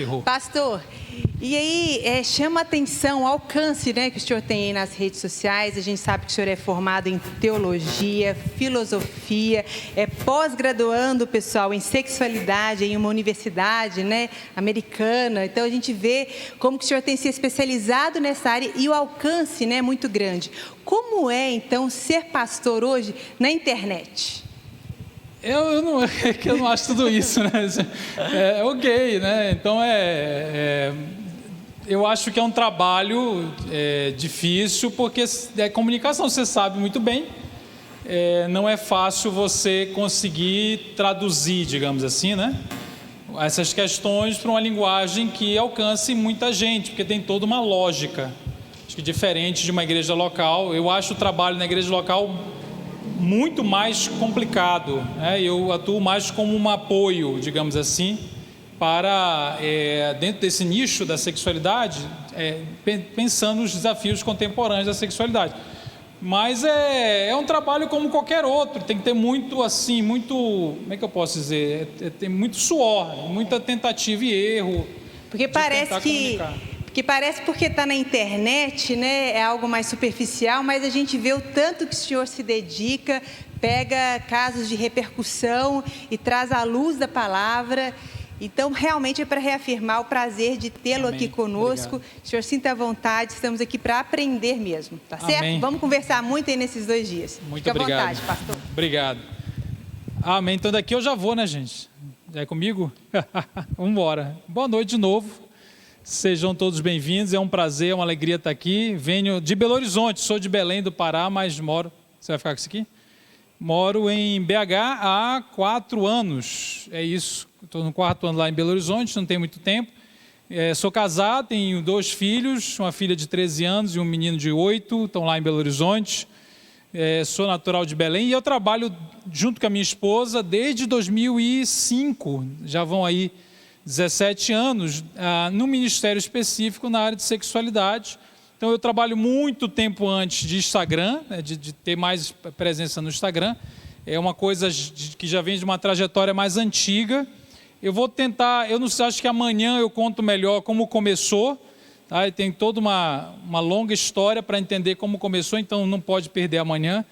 Errou. Pastor, e aí chama a atenção o alcance, né, que o senhor tem aí nas redes sociais. A gente sabe que o senhor é formado em teologia, filosofia, é pós-graduando, pessoal, em sexualidade em uma universidade, né, americana. Então a gente vê como que o senhor tem se especializado nessa área e o alcance, né, muito grande. Como é, então, ser pastor hoje na internet? Eu não acho tudo isso, né? É ok, né? Então, eu acho que é um trabalho difícil, porque é comunicação, você sabe muito bem. Não é fácil você conseguir traduzir, digamos assim, né? Essas questões para uma linguagem que alcance muita gente, porque tem toda uma lógica. Acho que diferente de uma igreja local, eu acho o trabalho na igreja local muito mais complicado, né? Eu atuo mais como um apoio, digamos assim, para, dentro desse nicho da sexualidade, pensando nos desafios contemporâneos da sexualidade. Mas é um trabalho como qualquer outro, tem que ter muito, assim, como é que eu posso dizer? Tem muito suor, muita tentativa e erro. Porque parece porque está na internet, né, é algo mais superficial, mas a gente vê o tanto que o senhor se dedica, pega casos de repercussão e traz à luz da palavra. Então, realmente é para reafirmar o prazer de tê-lo aqui conosco. Obrigado. O senhor sinta à vontade, estamos aqui para aprender mesmo, tá certo? Amém. Vamos conversar muito aí nesses 2 dias. Muito Fique obrigado. à vontade, pastor. Obrigado. Amém. Então daqui eu já vou, né, gente? Já é comigo? Vamos embora. Boa noite de novo. Sejam todos bem-vindos, é um prazer, é uma alegria estar aqui. Venho de Belo Horizonte, sou de Belém do Pará, mas moro... Você vai ficar com isso aqui? Moro em BH há 4 anos, é isso. Estou no 4º ano lá em Belo Horizonte, não tem muito tempo. Sou casado, tenho 2 filhos, uma filha de 13 anos e um menino de 8, estão lá em Belo Horizonte. Sou natural de Belém e eu trabalho junto com a minha esposa desde 2005, já vão aí 17 anos, no ministério específico na área de sexualidade. Então eu trabalho muito tempo antes de Instagram, né, de ter mais presença no Instagram. É uma coisa que já vem de uma trajetória mais antiga. Eu vou tentar, eu não sei, acho que amanhã eu conto melhor como começou, tá? E tem toda uma longa história para entender como começou, então não pode perder amanhã,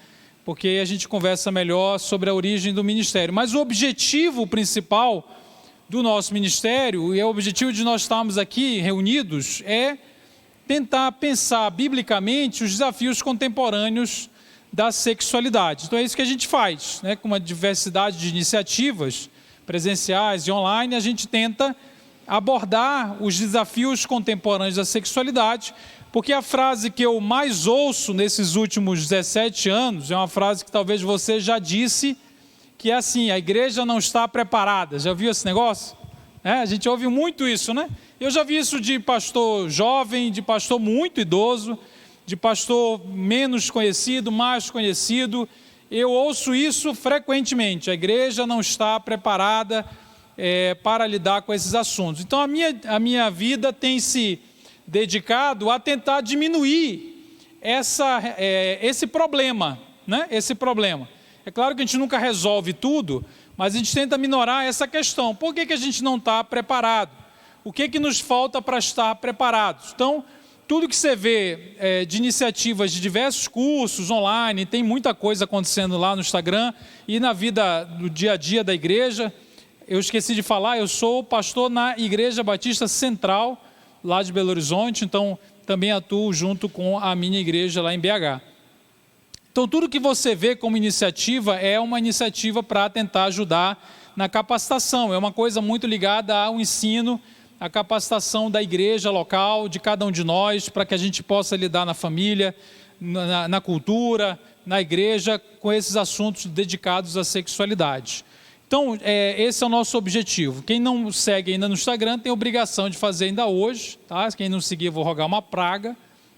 porque aí a gente conversa melhor sobre a origem do ministério. Mas o objetivo principal do nosso ministério, e é o objetivo de nós estarmos aqui reunidos, é tentar pensar biblicamente os desafios contemporâneos da sexualidade. Então é isso que a gente faz, né? Com uma diversidade de iniciativas presenciais e online, a gente tenta abordar os desafios contemporâneos da sexualidade, porque a frase que eu mais ouço nesses últimos 17 anos é uma frase que talvez você já disse, que é assim: a igreja não está preparada. Já viu esse negócio? A gente ouve muito isso, né? Eu já vi isso de pastor jovem, de pastor muito idoso, de pastor menos conhecido, mais conhecido. Eu ouço isso frequentemente: a igreja não está preparada para lidar com esses assuntos. Então a minha vida tem se dedicado a tentar diminuir esse problema, né? Esse problema. É claro que a gente nunca resolve tudo, mas a gente tenta minorar essa questão. Por que a gente não está preparado? O que nos falta para estar preparados? Então, tudo que você vê de iniciativas de diversos cursos online, tem muita coisa acontecendo lá no Instagram e na vida do dia a dia da igreja. Eu esqueci de falar, eu sou pastor na Igreja Batista Central, lá de Belo Horizonte, então também atuo junto com a minha igreja lá em BH. Então, tudo que você vê como iniciativa é uma iniciativa para tentar ajudar na capacitação. É uma coisa muito ligada ao ensino, à capacitação da igreja local, de cada um de nós, para que a gente possa lidar na família, na cultura, na igreja, com esses assuntos dedicados à sexualidade. Então, esse é o nosso objetivo. Quem não segue ainda no Instagram tem a obrigação de fazer ainda hoje, tá? Quem não seguir, eu vou rogar uma praga,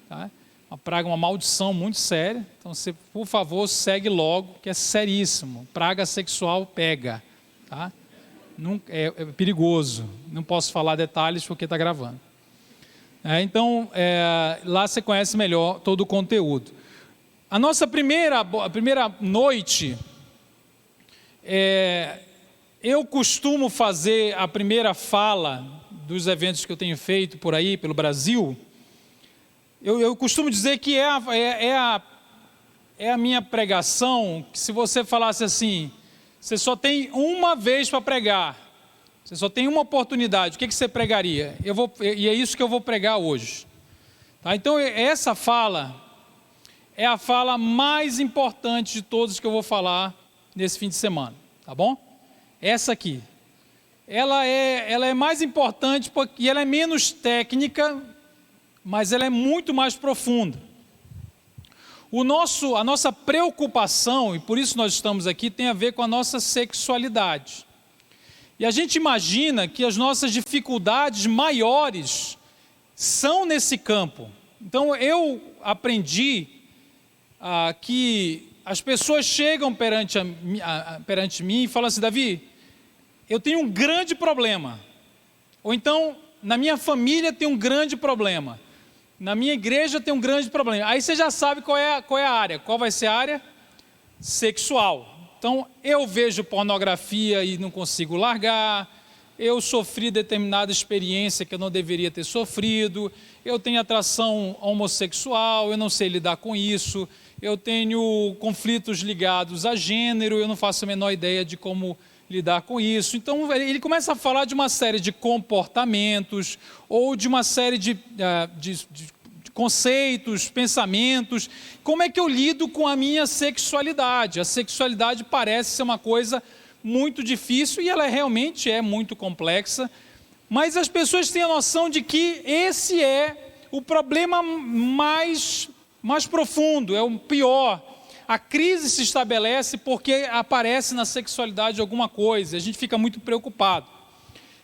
tá? Uma praga, uma maldição muito séria. Então, você, por favor, segue logo, que é seríssimo. Praga sexual pega, tá? É perigoso. Não posso falar detalhes porque está gravando. Então, lá você conhece melhor todo o conteúdo. A nossa primeira noite, eu costumo fazer a primeira fala dos eventos que eu tenho feito por aí, pelo Brasil, eu costumo dizer que é a minha pregação, que se você falasse assim, você só tem uma vez para pregar, você só tem uma oportunidade, o que você pregaria? E é isso que eu vou pregar hoje. Tá? Então, essa fala é a fala mais importante de todas que eu vou falar nesse fim de semana, tá bom? Essa aqui. Ela é mais importante porque ela é menos técnica, mas ela é muito mais profunda. A nossa preocupação, e por isso nós estamos aqui, tem a ver com a nossa sexualidade. E a gente imagina que as nossas dificuldades maiores são nesse campo. Então eu aprendi que as pessoas chegam perante mim e falam assim: Davi, eu tenho um grande problema. Ou então, na minha família tem um grande problema. Na minha igreja tem um grande problema. Aí você já sabe qual é a área. Qual vai ser a área? Sexual. Então, eu vejo pornografia e não consigo largar. Eu sofri determinada experiência que eu não deveria ter sofrido. Eu tenho atração homossexual, eu não sei lidar com isso. Eu tenho conflitos ligados a gênero, eu não faço a menor ideia de como lidar com isso. Então, ele começa a falar de uma série de comportamentos ou de uma série de conceitos, pensamentos. Como é que eu lido com a minha sexualidade? A sexualidade parece ser uma coisa muito difícil e ela realmente é muito complexa, mas as pessoas têm a noção de que esse é o problema mais profundo, é o pior. A crise se estabelece porque aparece na sexualidade alguma coisa, a gente fica muito preocupado.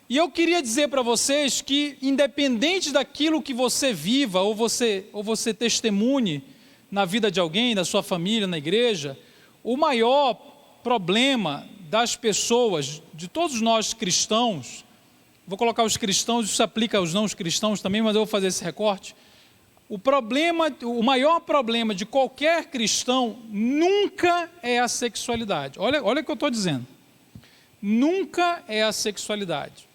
E eu queria dizer para vocês que, independente daquilo que você viva, ou você testemunhe na vida de alguém, da sua família, na igreja, o maior problema das pessoas, de todos nós cristãos, vou colocar os cristãos, isso se aplica aos não cristãos também, mas eu vou fazer esse recorte. O maior problema de qualquer cristão nunca é a sexualidade. Olha o que eu estou dizendo. Nunca é a sexualidade.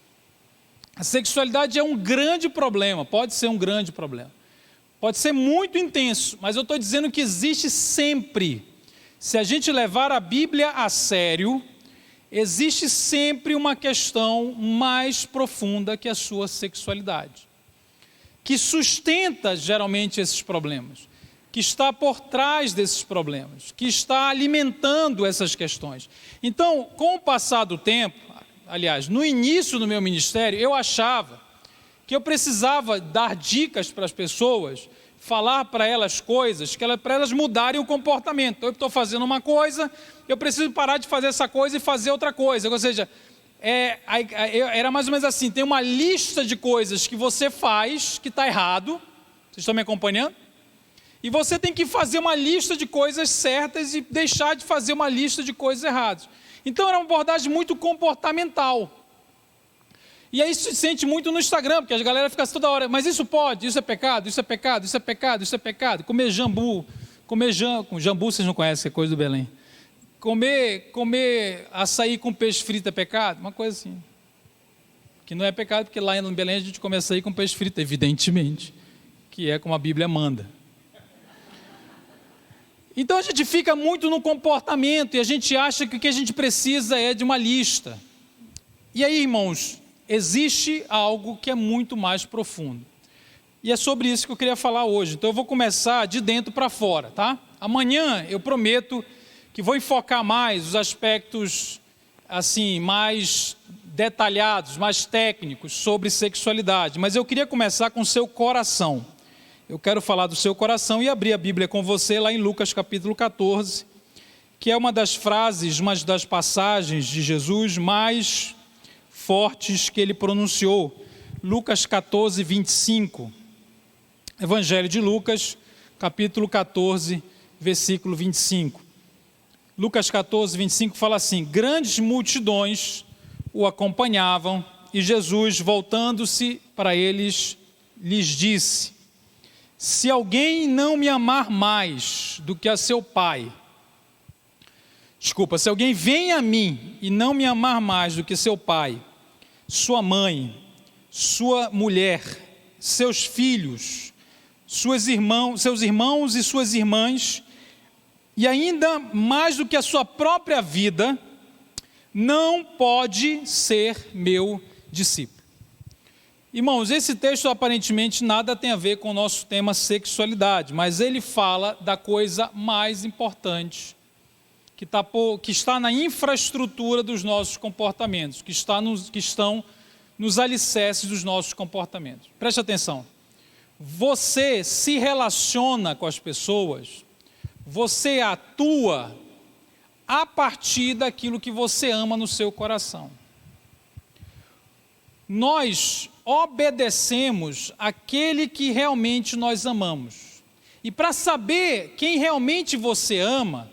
A sexualidade é um grande problema, pode ser um grande problema. Pode ser muito intenso, mas eu estou dizendo que existe sempre. Se a gente levar a Bíblia a sério, existe sempre uma questão mais profunda que a sua sexualidade, que sustenta geralmente esses problemas, que está por trás desses problemas, que está alimentando essas questões. Então, com o passar do tempo, aliás, no início do meu ministério, eu achava que eu precisava dar dicas para as pessoas, falar para elas coisas, para elas mudarem o comportamento. Então, eu estou fazendo uma coisa, eu preciso parar de fazer essa coisa e fazer outra coisa. Ou seja, era mais ou menos assim, tem uma lista de coisas que você faz que está errado, vocês estão me acompanhando? E você tem que fazer uma lista de coisas certas e deixar de fazer uma lista de coisas erradas. Então era uma abordagem muito comportamental. E aí isso se sente muito no Instagram, porque a galera fica toda hora, mas isso pode, isso é pecado, isso é pecado, isso é pecado, isso é pecado. Comer jambu, jambu vocês não conhecem, é coisa do Belém. Comer açaí com peixe frito é pecado? Uma coisa assim. Que não é pecado, porque lá em Belém a gente come açaí com peixe frito, evidentemente. Que é como a Bíblia manda. Então a gente fica muito no comportamento e a gente acha que o que a gente precisa é de uma lista. E aí, irmãos, existe algo que é muito mais profundo. E é sobre isso que eu queria falar hoje. Então eu vou começar de dentro para fora, tá? Amanhã eu prometo que vou enfocar mais os aspectos assim, mais detalhados, mais técnicos sobre sexualidade. Mas eu queria começar com o seu coração. Eu quero falar do seu coração e abrir a Bíblia com você lá em Lucas capítulo 14, que é uma das frases, uma das passagens de Jesus mais fortes que ele pronunciou. Lucas 14, 25. Evangelho de Lucas, capítulo 14, versículo 25. Lucas 14, 25 fala assim: grandes multidões o acompanhavam e Jesus, voltando-se para eles, lhes disse: se alguém não me amar mais do que a seu pai, se alguém vem a mim e não me amar mais do que seu pai, sua mãe, sua mulher, seus filhos, seus irmãos e suas irmãs, e ainda mais do que a sua própria vida, não pode ser meu discípulo. Irmãos, esse texto aparentemente nada tem a ver com o nosso tema sexualidade, mas ele fala da coisa mais importante, que está na infraestrutura dos nossos comportamentos, que estão nos alicerces dos nossos comportamentos. Preste atenção. Você se relaciona com as pessoas, você atua a partir daquilo que você ama no seu coração. Nós obedecemos aquele que realmente nós amamos. E para saber quem realmente você ama,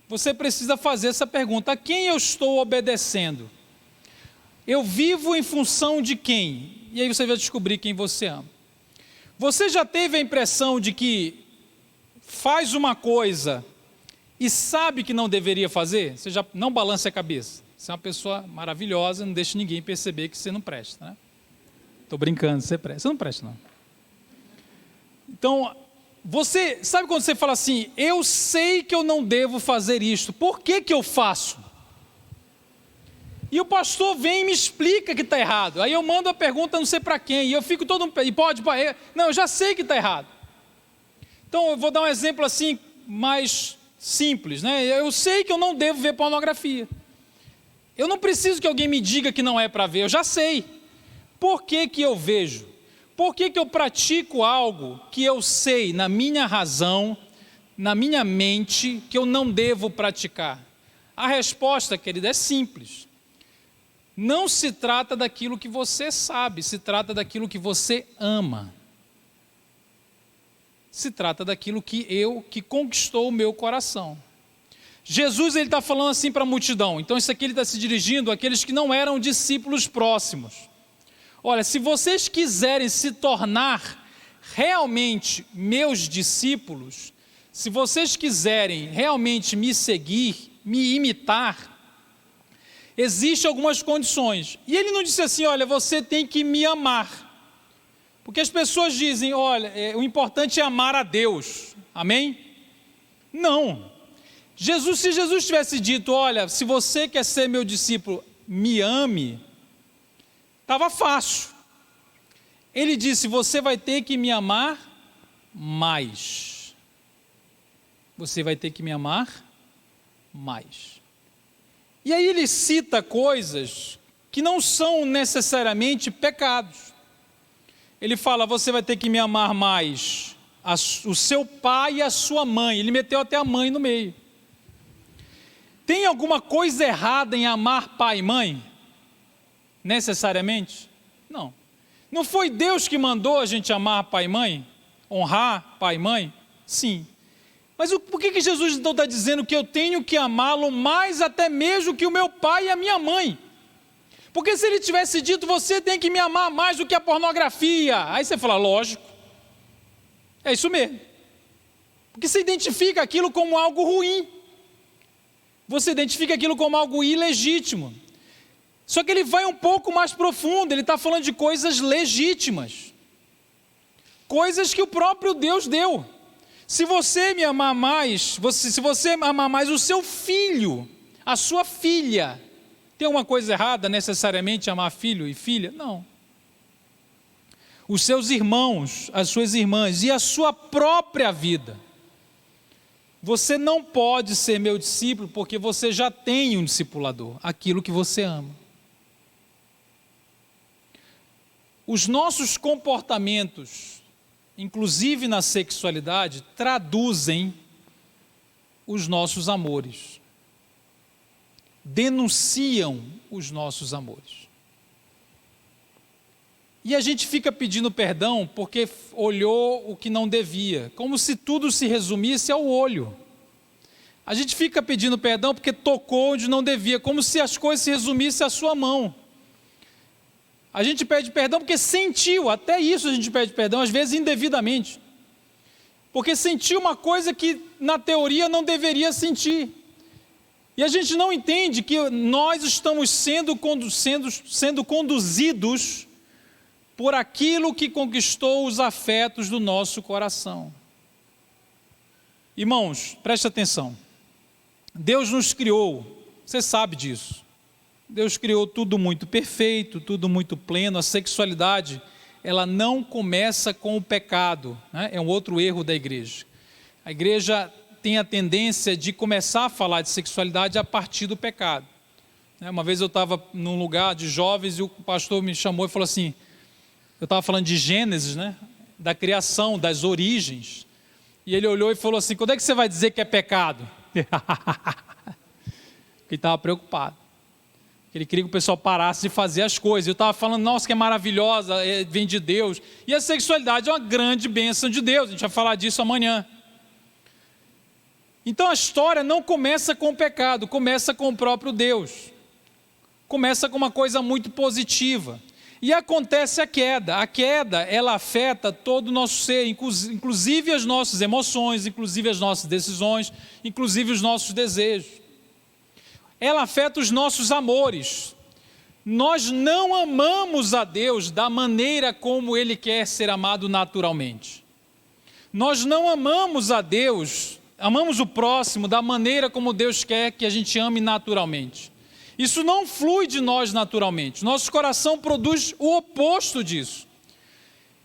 você precisa fazer essa pergunta: a quem eu estou obedecendo? Eu vivo em função de quem? E aí você vai descobrir quem você ama. Você já teve a impressão de que faz uma coisa e sabe que não deveria fazer? Você já não balance a cabeça. Você é uma pessoa maravilhosa, não deixa ninguém perceber que você não presta, né? Estou brincando, você presta. Você não presta, não. Então, você sabe quando você fala assim: eu sei que eu não devo fazer isto, por que eu faço? E o pastor vem e me explica que está errado. Aí eu mando a pergunta não sei para quem, e eu fico todo... E pode... Não, eu já sei que está errado. Então, eu vou dar um exemplo assim, mais simples, né? Eu sei que eu não devo ver pornografia. Eu não preciso que alguém me diga que não é para ver, eu já sei. Por que eu vejo? Por que eu pratico algo que eu sei, na minha razão, na minha mente, que eu não devo praticar? A resposta, querida, é simples. Não se trata daquilo que você sabe, se trata daquilo que você ama. Se trata daquilo que conquistou o meu coração. Jesus está falando assim para a multidão, então isso aqui ele está se dirigindo àqueles que não eram discípulos próximos. Olha, se vocês quiserem se tornar realmente meus discípulos, se vocês quiserem realmente me seguir, me imitar, existem algumas condições. E ele não disse assim: olha, você tem que me amar. Porque as pessoas dizem: olha, o importante é amar a Deus. Amém? Não. Se Jesus tivesse dito: olha, se você quer ser meu discípulo, me ame, estava fácil. Ele disse: você vai ter que me amar mais. Você vai ter que me amar mais. E aí ele cita coisas que não são necessariamente pecados. Ele fala: você vai ter que me amar mais o seu pai e a sua mãe. Ele meteu até a mãe no meio. Tem alguma coisa errada em amar pai e mãe? Necessariamente? Não. Não foi Deus que mandou a gente amar pai e mãe? Honrar pai e mãe? Sim. Mas por que Jesus então está dizendo que eu tenho que amá-lo mais até mesmo que o meu pai e a minha mãe? Porque se ele tivesse dito: você tem que me amar mais do que a pornografia, aí você fala: lógico, é isso mesmo. Porque você identifica aquilo como algo ruim, você identifica aquilo como algo ilegítimo. Só que ele vai um pouco mais profundo, ele está falando de coisas legítimas, coisas que o próprio Deus deu. Se você me amar mais, se você amar mais o seu filho, a sua filha, tem uma coisa errada necessariamente amar filho e filha? Não. Os seus irmãos, as suas irmãs e a sua própria vida. Você não pode ser meu discípulo porque você já tem um discipulador, aquilo que você ama. Os nossos comportamentos, inclusive na sexualidade, traduzem os nossos amores, denunciam os nossos amores. E a gente fica pedindo perdão porque olhou o que não devia, como se tudo se resumisse ao olho. A gente fica pedindo perdão porque tocou onde não devia, como se as coisas se resumissem à sua mão. A gente pede perdão porque sentiu, até isso a gente pede perdão, às vezes indevidamente. Porque sentiu uma coisa que na teoria não deveria sentir. E a gente não entende que nós estamos sendo conduzidos por aquilo que conquistou os afetos do nosso coração. Irmãos, preste atenção. Deus nos criou, você sabe disso. Deus criou tudo muito perfeito, tudo muito pleno. A sexualidade, ela não começa com o pecado, né? É um outro erro da igreja. A igreja tem a tendência de começar a falar de sexualidade a partir do pecado. Uma vez eu estava num lugar de jovens e o pastor me chamou e falou assim, eu estava falando de Gênesis, né? Da criação, das origens. E ele olhou e falou assim, quando é que você vai dizer que é pecado? Ele estava preocupado. Ele queria que o pessoal parasse de fazer as coisas. Eu estava falando, nossa, que é maravilhosa, vem de Deus. E a sexualidade é uma grande bênção de Deus. A gente vai falar disso amanhã. Então a história não começa com o pecado, começa com o próprio Deus. Começa com uma coisa muito positiva. E acontece a queda. A queda, ela afeta todo o nosso ser, inclusive as nossas emoções, inclusive as nossas decisões, inclusive os nossos desejos. Ela afeta os nossos amores. Nós não amamos a Deus da maneira como Ele quer ser amado naturalmente. Nós não amamos a Deus, amamos o próximo da maneira como Deus quer que a gente ame naturalmente. Isso não flui de nós naturalmente. Nosso coração produz o oposto disso.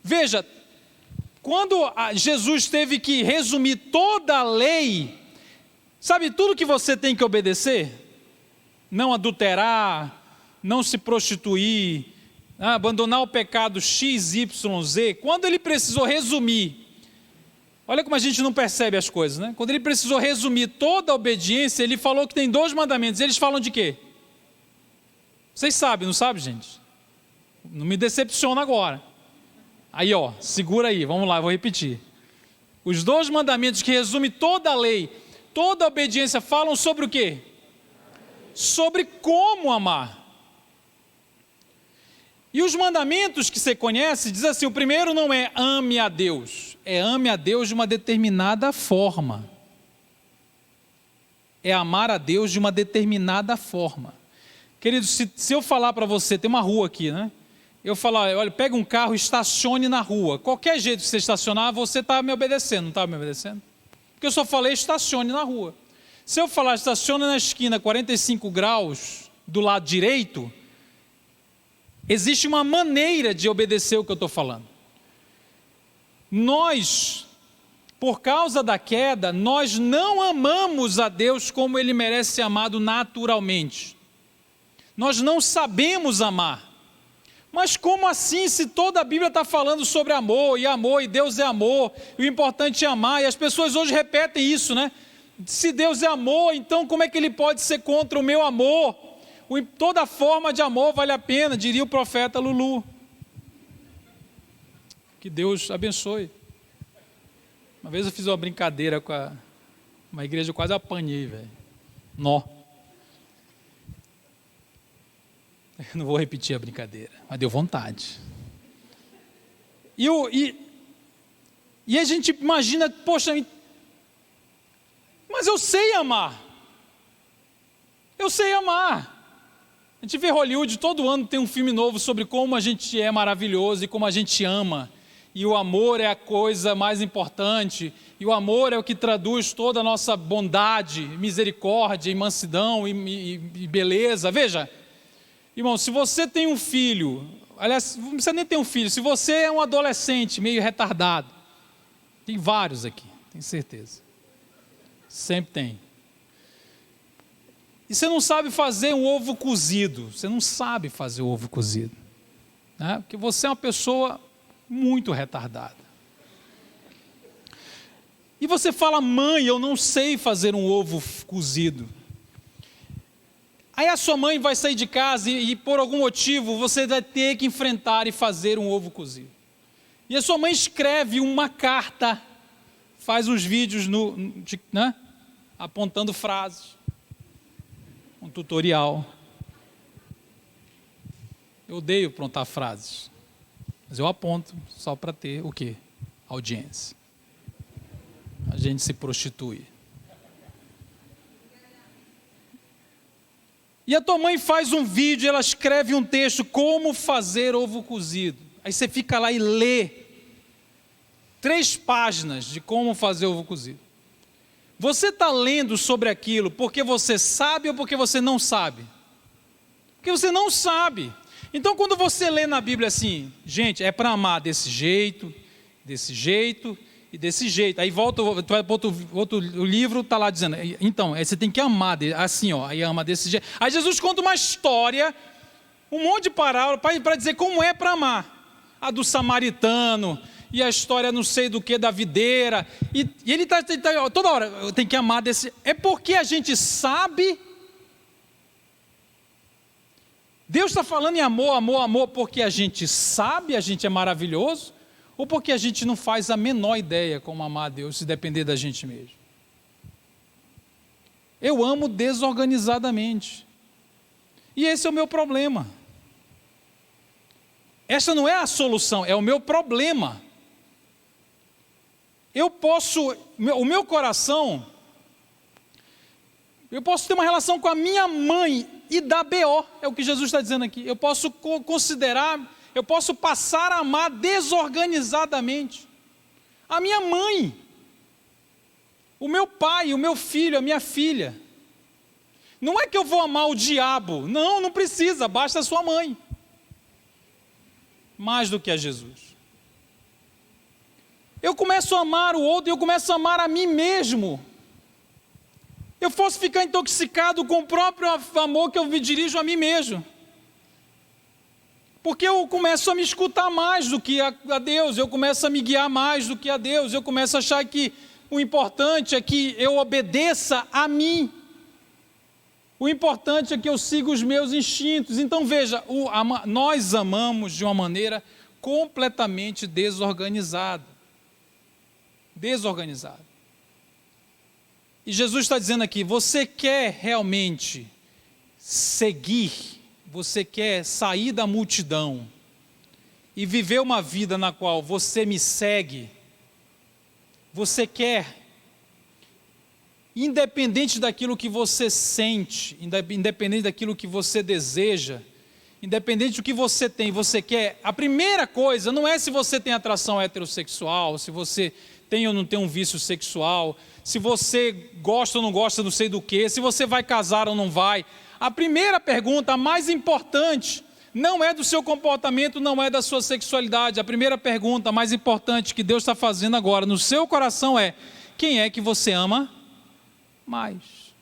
Veja, quando Jesus teve que resumir toda a lei, sabe tudo que você tem que obedecer? Não adulterar, não se prostituir, abandonar o pecado X, Y, Z. Quando ele precisou resumir, olha como a gente não percebe as coisas, né? Quando ele precisou resumir toda a obediência, ele falou que tem 2 mandamentos. Eles falam de quê? Vocês sabem, não sabem, gente? Não me decepciona agora. Aí, ó, segura aí, vamos lá, vou repetir. Os 2 mandamentos que resumem toda a lei, toda a obediência, falam sobre o quê? Sobre como amar. E os mandamentos que você conhece, diz assim, o primeiro não é ame a Deus, é ame a Deus de uma determinada forma. É amar a Deus de uma determinada forma. Querido, se eu falar para você, tem uma rua aqui, né? Eu falar, olha, pega um carro e estacione na rua. Qualquer jeito que você estacionar, você está me obedecendo, não está me obedecendo? Porque eu só falei estacione na rua. Se eu falar estacione na esquina 45 graus, do lado direito, existe uma maneira de obedecer o que eu estou falando. Nós, por causa da queda, nós não amamos a Deus como Ele merece ser amado naturalmente. Nós não sabemos amar. Mas como assim, se toda a Bíblia está falando sobre amor, e Deus é amor, e o importante é amar, e as pessoas hoje repetem isso, né? Se Deus é amor, então como é que Ele pode ser contra o meu amor? Toda forma de amor vale a pena, diria o profeta Lulu. Que Deus abençoe. Uma vez eu fiz uma brincadeira com uma igreja, eu quase apanhei, velho. Nó. Eu não vou repetir a brincadeira, mas deu vontade. E a gente imagina, poxa, mas eu sei amar. Eu sei amar. A gente vê Hollywood, todo ano tem um filme novo sobre como a gente é maravilhoso e como a gente ama. E o amor é a coisa mais importante. E o amor é o que traduz toda a nossa bondade, misericórdia, e mansidão e beleza. Veja, irmão, se você tem um filho, aliás, não precisa nem ter um filho, se você é um adolescente meio retardado, tem vários aqui, tenho certeza. Sempre tem. E você não sabe fazer um ovo cozido, você não sabe fazer o ovo cozido, né? Porque você é uma pessoa muito retardada. E você fala, mãe, eu não sei fazer um ovo cozido. Aí a sua mãe vai sair de casa e por algum motivo você vai ter que enfrentar e fazer um ovo cozido. E a sua mãe escreve uma carta, faz uns vídeos né, apontando frases, um tutorial. Eu odeio apontar frases, mas eu aponto só para ter o quê? Audiência. A gente se prostitui. E a tua mãe faz um vídeo, ela escreve um texto, como fazer ovo cozido. Aí você fica lá e lê 3 páginas de como fazer ovo cozido. Você está lendo sobre aquilo porque você sabe ou porque você não sabe? Porque você não sabe. Então, quando você lê na Bíblia assim, gente, é para amar desse jeito e desse jeito. Aí volta, tu vai para outro livro, está lá dizendo, então, você tem que amar assim, ó, aí ama desse jeito. Aí Jesus conta uma história, um monte de parábola para dizer como é para amar. A do samaritano, e a história não sei do que, da videira. E ele está toda hora, tem que amar desse... É porque a gente sabe... Deus está falando em amor, amor, amor, porque a gente sabe, a gente é maravilhoso, ou porque a gente não faz a menor ideia como amar a Deus, se depender da gente mesmo? Eu amo desorganizadamente. E esse é o meu problema. Essa não é a solução, é o meu problema. O meu coração, eu posso ter uma relação com a minha mãe e dar BO, é o que Jesus está dizendo aqui. Eu posso considerar, eu posso passar a amar desorganizadamente a minha mãe, o meu pai, o meu filho, a minha filha. Não é que eu vou amar o diabo, não precisa, basta a sua mãe. Mais do que a Jesus. Eu começo a amar o outro e eu começo a amar a mim mesmo. Eu posso ficar intoxicado com o próprio amor que eu me dirijo a mim mesmo. Porque eu começo a me escutar mais do que a Deus, eu começo a me guiar mais do que a Deus, eu começo a achar que o importante é que eu obedeça a mim. O importante é que eu siga os meus instintos. Então veja, nós amamos de uma maneira completamente desorganizada. Desorganizada. E Jesus está dizendo aqui, você quer realmente seguir, você quer sair da multidão e viver uma vida na qual você me segue, você quer, independente daquilo que você sente, independente daquilo que você deseja, independente do que você tem, você quer, a primeira coisa não é se você tem atração heterossexual, se você tem ou não tem um vício sexual, se você gosta ou não gosta não sei do que, se você vai casar ou não vai. A primeira pergunta, a mais importante, não é do seu comportamento, não é da sua sexualidade. A primeira pergunta, a mais importante que Deus está fazendo agora no seu coração é: quem é que você ama mais?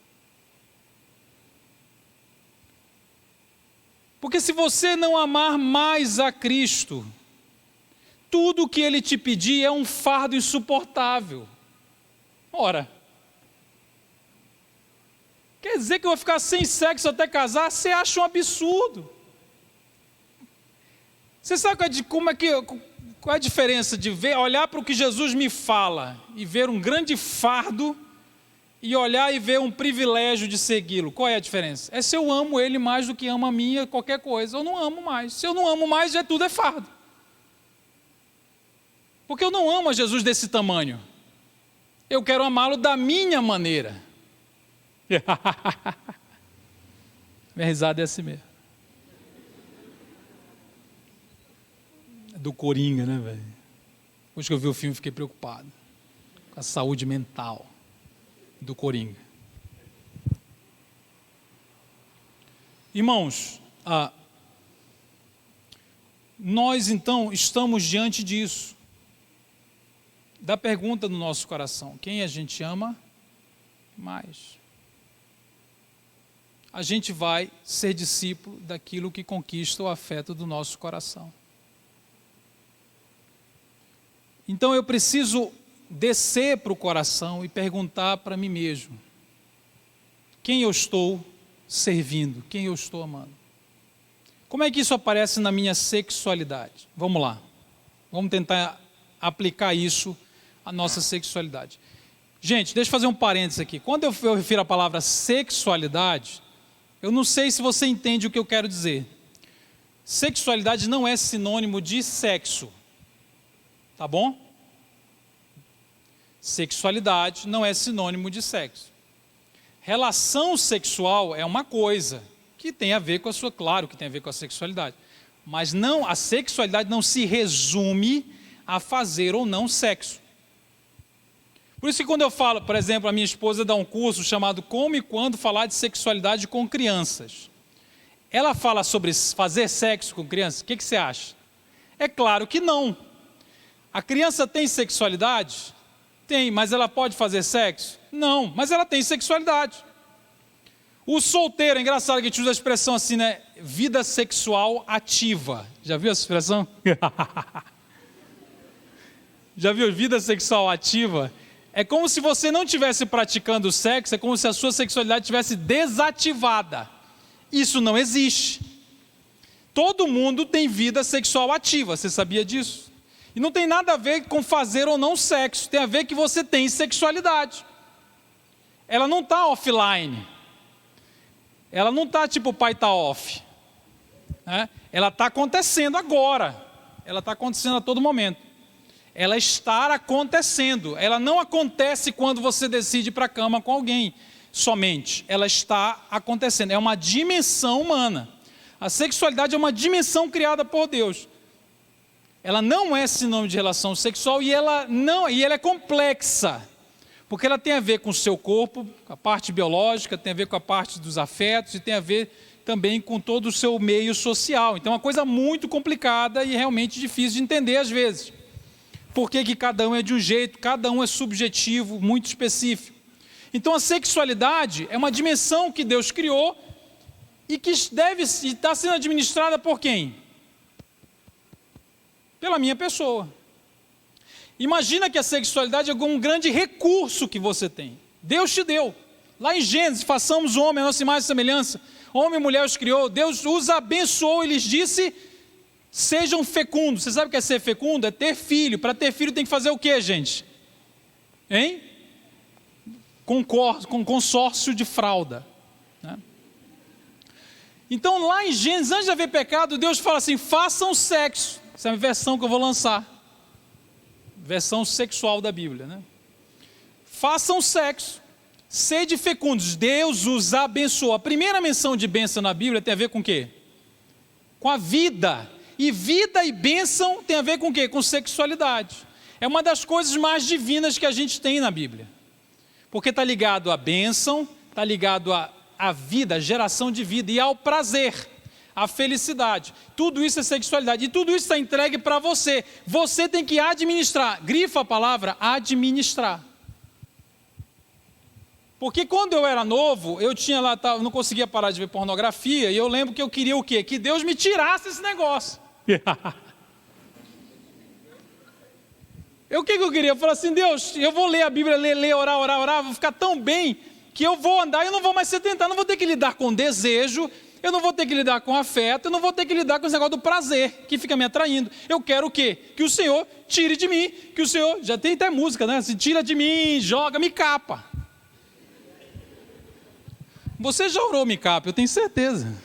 Porque se você não amar mais a Cristo, tudo o que Ele te pedir é um fardo insuportável. Ora, quer dizer que eu vou ficar sem sexo até casar? Você acha um absurdo. Você sabe qual é a diferença de olhar para o que Jesus me fala e ver um grande fardo e olhar e ver um privilégio de segui-lo? Qual é a diferença? É se eu amo Ele mais do que amo a minha qualquer coisa. Eu não amo mais. Se eu não amo mais, tudo é fardo. Porque eu não amo a Jesus desse tamanho. Eu quero amá-lo da minha maneira. Minha risada é assim mesmo. É do Coringa, né, velho? Hoje que eu vi o filme, fiquei preocupado com a saúde mental do Coringa. Irmãos, nós então estamos diante disso. Da pergunta no nosso coração: quem a gente ama mais? A gente vai ser discípulo daquilo que conquista o afeto do nosso coração. Então eu preciso descer para o coração e perguntar para mim mesmo: quem eu estou servindo? Quem eu estou amando? Como é que isso aparece na minha sexualidade? Vamos lá, vamos tentar aplicar isso à nossa sexualidade. Gente, deixa eu fazer um parênteses aqui. Quando eu refiro à palavra sexualidade, eu não sei se você entende o que eu quero dizer. Sexualidade não é sinônimo de sexo, tá bom? Sexualidade não é sinônimo de sexo. Relação sexual é uma coisa que tem a ver com a sua, claro que tem a ver com a sexualidade. Mas não, a sexualidade não se resume a fazer ou não sexo. Por isso que quando eu falo, por exemplo, a minha esposa dá um curso chamado Como e Quando Falar de Sexualidade com Crianças. Ela fala sobre fazer sexo com crianças, o que você acha? É claro que não. A criança tem sexualidade? Tem, mas ela pode fazer sexo? Não, mas ela tem sexualidade. O solteiro, é engraçado que a gente usa a expressão assim, né? Vida sexual ativa. Já viu essa expressão? Já viu vida sexual ativa? É como se você não estivesse praticando sexo, é como se a sua sexualidade estivesse desativada. Isso não existe. Todo mundo tem vida sexual ativa, você sabia disso? E não tem nada a ver com fazer ou não sexo, tem a ver que você tem sexualidade. Ela não está offline. Ela não está tipo o pai está off. Né? Ela está acontecendo agora. Ela está acontecendo a todo momento. Ela está acontecendo. Ela não acontece quando você decide ir para a cama com alguém somente. Ela está acontecendo. É uma dimensão humana. A sexualidade é uma dimensão criada por Deus. Ela não é sinônimo de relação sexual e ela é complexa. Porque ela tem a ver com o seu corpo, com a parte biológica, tem a ver com a parte dos afetos e tem a ver também com todo o seu meio social. Então é uma coisa muito complicada e realmente difícil de entender às vezes. Por que cada um é de um jeito, cada um é subjetivo, muito específico. Então a sexualidade é uma dimensão que Deus criou e que deve estar sendo administrada por quem? Pela minha pessoa. Imagina que a sexualidade é um grande recurso que você tem. Deus te deu. Lá em Gênesis, façamos o homem a nossa imagem e semelhança. Homem e mulher os criou. Deus os abençoou e lhes disse, sejam fecundos. Você sabe o que é ser fecundo? É ter filho. Para ter filho tem que fazer o quê, gente? Hein? Com consórcio de fralda. Né? Então lá em Gênesis, antes de haver pecado, Deus fala assim, façam sexo. Essa é a versão que eu vou lançar. Versão sexual da Bíblia, né? Façam sexo, sede fecundos, Deus os abençoou. A primeira menção de bênção na Bíblia tem a ver com o quê? Com a vida. E vida e bênção tem a ver com o quê? Com sexualidade. É uma das coisas mais divinas que a gente tem na Bíblia. Porque está ligado à bênção, está ligado à vida, à geração de vida e ao prazer. A felicidade, tudo isso é sexualidade e tudo isso está entregue para você. Você tem que administrar, grifa a palavra administrar. Porque quando eu era novo, eu tinha lá, não conseguia parar de ver pornografia e eu lembro que eu queria o quê? Que Deus me tirasse esse negócio. O que eu queria? Eu falei assim, Deus, eu vou ler a Bíblia, ler, orar, vou ficar tão bem que eu vou andar e eu não vou mais ser tentado, não vou ter que lidar com desejo, eu não vou ter que lidar com afeto, eu não vou ter que lidar com esse negócio do prazer, que fica me atraindo. Eu quero o quê? Que o Senhor tire de mim, que o Senhor, já tem até música, né? Assim, tira de mim, joga, me capa. Você já orou me capa, eu tenho certeza.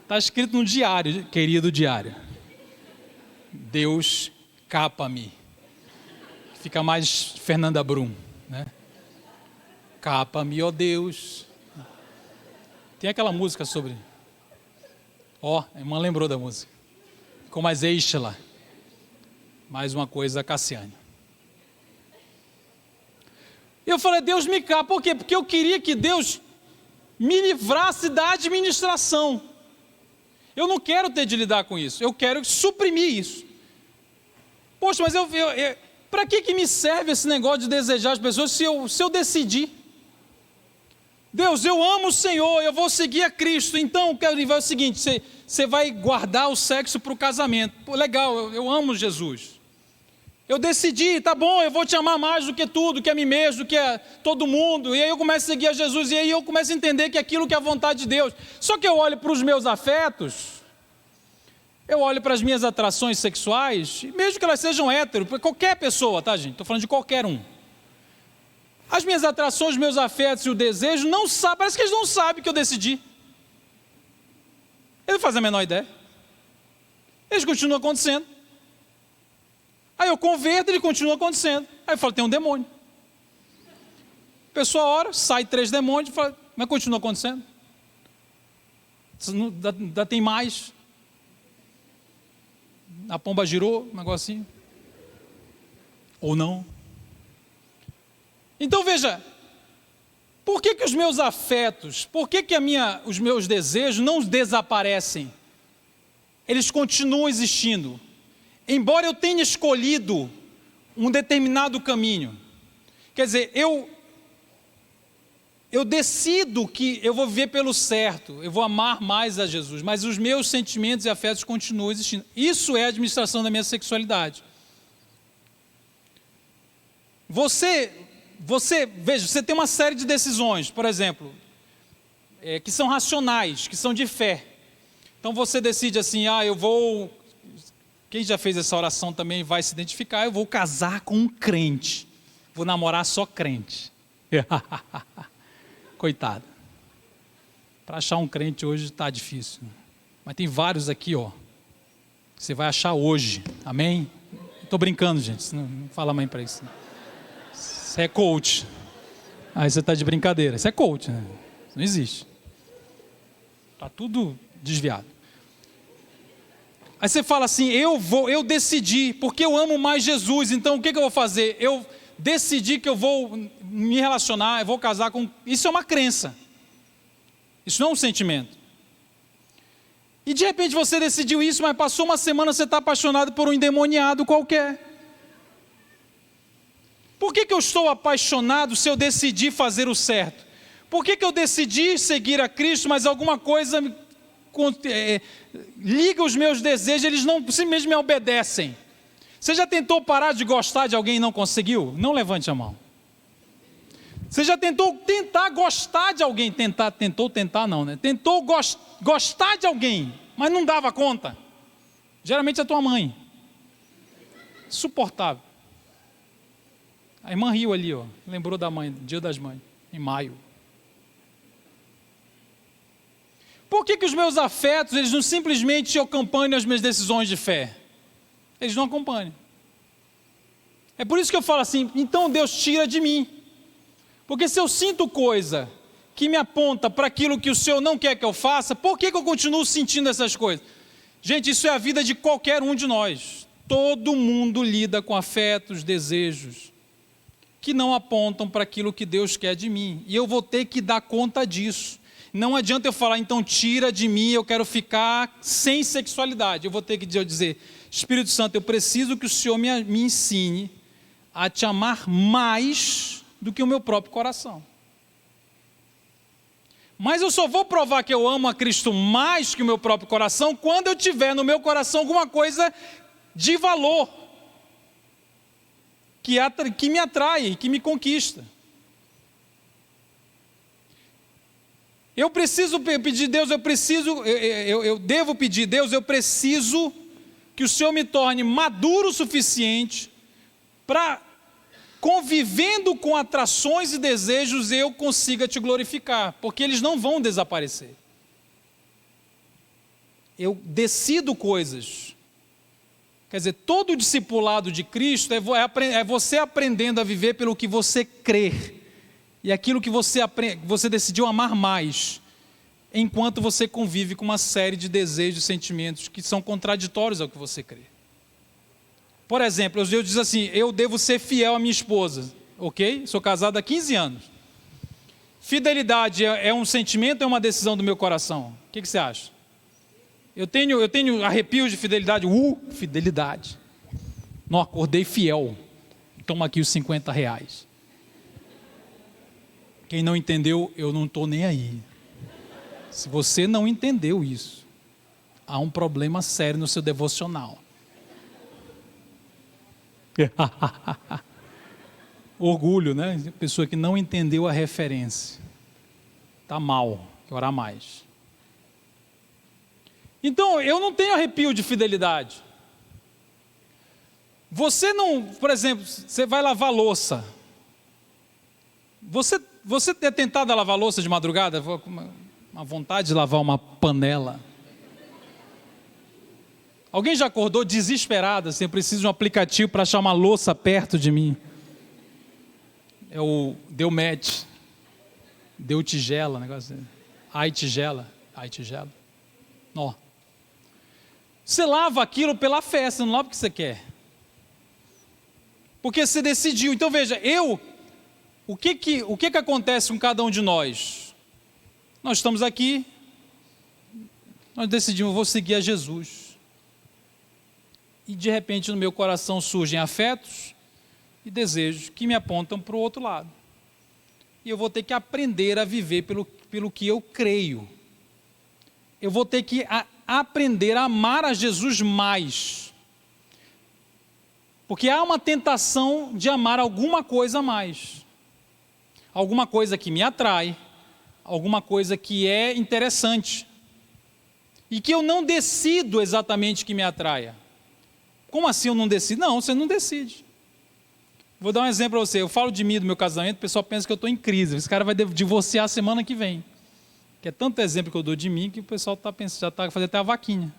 Está escrito no diário, querido diário. Deus capa-me. Fica mais Fernanda Brum, né? Capa-me, ó Deus. Tem aquela música sobre... a irmã lembrou da música. Ficou mais Eichela. Mais uma coisa, Cassiane. Eu falei, Deus me capa. Por quê? Porque eu queria que Deus me livrasse da administração. Eu não quero ter de lidar com isso. Eu quero suprimir isso. Poxa, mas para que me serve esse negócio de desejar as pessoas se eu decidir? Deus, eu amo o Senhor, eu vou seguir a Cristo, então quero dizer o seguinte, você vai guardar o sexo para o casamento. Pô, legal, eu amo Jesus. Eu decidi, tá bom, eu vou te amar mais do que tudo, que a mim mesmo, do que a todo mundo. E aí eu começo a seguir a Jesus, e aí eu começo a entender que aquilo que é a vontade de Deus. Só que eu olho para os meus afetos, eu olho para as minhas atrações sexuais, mesmo que elas sejam hétero, para qualquer pessoa, tá gente? Estou falando de qualquer um. As minhas atrações, meus afetos e o desejo, não sabem, parece que eles não sabem que eu decidi. Eles não fazem a menor ideia. Eles continuam acontecendo. Aí eu converto e ele continua acontecendo. Aí eu falo, tem um demônio. A pessoa ora, sai 3 demônios, fala, mas continua acontecendo. Ainda tem mais. a pomba girou, um negocinho. Ou não. Então veja, por que os meus afetos, por que os meus desejos não desaparecem? Eles continuam existindo. Embora eu tenha escolhido um determinado caminho. Quer dizer, eu decido que eu vou viver pelo certo, eu vou amar mais a Jesus, mas os meus sentimentos e afetos continuam existindo. Isso é a administração da minha sexualidade. Veja, você tem uma série de decisões, por exemplo, que são racionais, que são de fé. Então você decide assim, quem já fez essa oração também vai se identificar, eu vou casar com um crente, vou namorar só crente. Coitado. Para achar um crente hoje está difícil. Mas tem vários aqui, que você vai achar hoje. Amém? Estou brincando, gente. Não fala mãe para isso. Isso é coach. Aí você está de brincadeira. Isso é coach, né? Isso não existe. Está tudo desviado. Aí você fala assim, eu decidi, porque eu amo mais Jesus, então o que eu vou fazer? Eu decidi que eu vou me relacionar, eu vou casar com... Isso é uma crença. Isso não é um sentimento. E de repente você decidiu isso, mas passou uma semana, você está apaixonado por um endemoniado qualquer. Por que eu estou apaixonado se eu decidi fazer o certo? Por que eu decidi seguir a Cristo, mas alguma coisa liga os meus desejos, eles não simplesmente me obedecem? Você já tentou parar de gostar de alguém e não conseguiu? Não levante a mão. Você já tentou gostar de alguém? Tentou gostar de alguém, mas não dava conta? Geralmente é a tua mãe. Insuportável. A irmã riu ali, lembrou da mãe, Dia das Mães, em maio. Por que os meus afetos, eles não simplesmente acompanham as minhas decisões de fé? Eles não acompanham. É por isso que eu falo assim, então Deus tira de mim. Porque se eu sinto coisa que me aponta para aquilo que o Senhor não quer que eu faça, por que eu continuo sentindo essas coisas? Gente, isso é a vida de qualquer um de nós. Todo mundo lida com afetos, desejos, que não apontam para aquilo que Deus quer de mim. E eu vou ter que dar conta disso. Não adianta eu falar, então tira de mim, eu quero ficar sem sexualidade. Eu vou ter que dizer, Espírito Santo, eu preciso que o Senhor me ensine a te amar mais do que o meu próprio coração. Mas eu só vou provar que eu amo a Cristo mais que o meu próprio coração quando eu tiver no meu coração alguma coisa de valor que me atrai, que me conquista. Eu preciso pedir, Deus, eu devo pedir, Deus, eu preciso que o Senhor me torne maduro o suficiente para, convivendo com atrações e desejos, eu consiga te glorificar, porque eles não vão desaparecer. Eu decido coisas. Quer dizer, todo o discipulado de Cristo é você aprendendo a viver pelo que você crê. E aquilo que você decidiu amar mais, enquanto você convive com uma série de desejos e sentimentos que são contraditórios ao que você crê. Por exemplo, eu digo assim, eu devo ser fiel à minha esposa, ok? Sou casado há 15 anos. Fidelidade é um sentimento ou é uma decisão do meu coração? O que você acha? Eu tenho arrepios de fidelidade. Fidelidade. Não, acordei fiel. Toma aqui os R$50. Quem não entendeu, eu não estou nem aí. Se você não entendeu isso, há um problema sério no seu devocional. Orgulho, né? Pessoa que não entendeu a referência. Está mal, tem que orar mais. Então, eu não tenho arrepio de fidelidade. Você não, por exemplo, você vai lavar louça. Você é tentado a lavar louça de madrugada? Uma vontade de lavar uma panela. Alguém já acordou desesperado, assim, eu preciso de um aplicativo para achar uma louça perto de mim? É o Deu Match, Deu Tigela, negócio assim. Ai Tigela. Nó. Você lava aquilo pela fé, você não lava porque você quer. Porque você decidiu. Então veja, o que acontece com cada um de nós? Nós estamos aqui, nós decidimos, vou seguir a Jesus. E de repente no meu coração surgem afetos e desejos que me apontam para o outro lado. E eu vou ter que aprender a viver pelo que eu creio. Eu vou ter que aprender a amar a Jesus mais. Porque há uma tentação de amar alguma coisa a mais. Alguma coisa que me atrai, alguma coisa que é interessante. E que eu não decido exatamente que me atraia. Como assim eu não decido? Não, você não decide. Vou dar um exemplo para você. Eu falo de mim, do meu casamento, o pessoal pensa que eu estou em crise. Esse cara vai divorciar a semana que vem. Que é tanto exemplo que eu dou de mim que o pessoal está pensando, já está fazendo até a vaquinha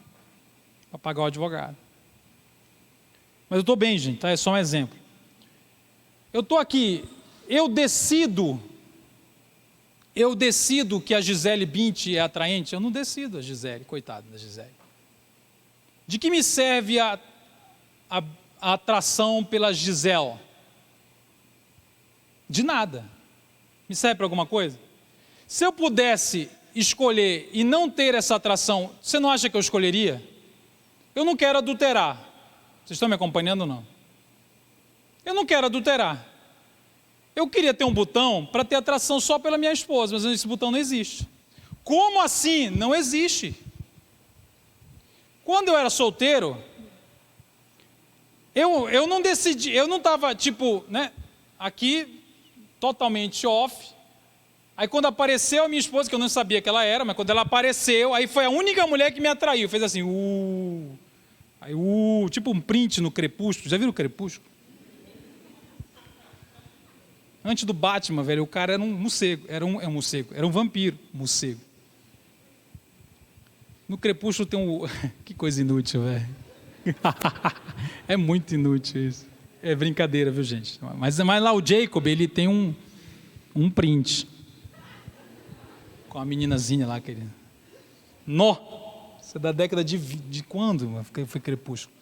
para pagar o advogado. Mas eu estou bem, gente, tá? É só um exemplo. Eu estou aqui, eu decido que a Gisele Bündchen é atraente? Eu não decido a Gisele, coitada da Gisele. De que me serve a atração pela Gisele? De nada. Me serve para alguma coisa? Se eu pudesse escolher e não ter essa atração, você não acha que eu escolheria? Eu não quero adulterar. Vocês estão me acompanhando ou não? Eu não quero adulterar. Eu queria ter um botão para ter atração só pela minha esposa, mas esse botão não existe. Como assim? Não existe. Quando eu era solteiro, eu não decidi, eu não estava aqui totalmente off. Aí quando apareceu a minha esposa, que eu não sabia que ela era, mas quando ela apareceu, aí foi a única mulher que me atraiu, fez assim, aí tipo um print no Crepúsculo, já viram o Crepúsculo? Antes do Batman, velho, o cara era um morcego, era um vampiro, morcego. No Crepúsculo tem que coisa inútil, velho. É muito inútil isso. É brincadeira, viu, gente? Mas lá o Jacob, ele tem um print. Com a meninazinha lá, querido. Nó! Isso é da década de quando? Foi Crepúsculo.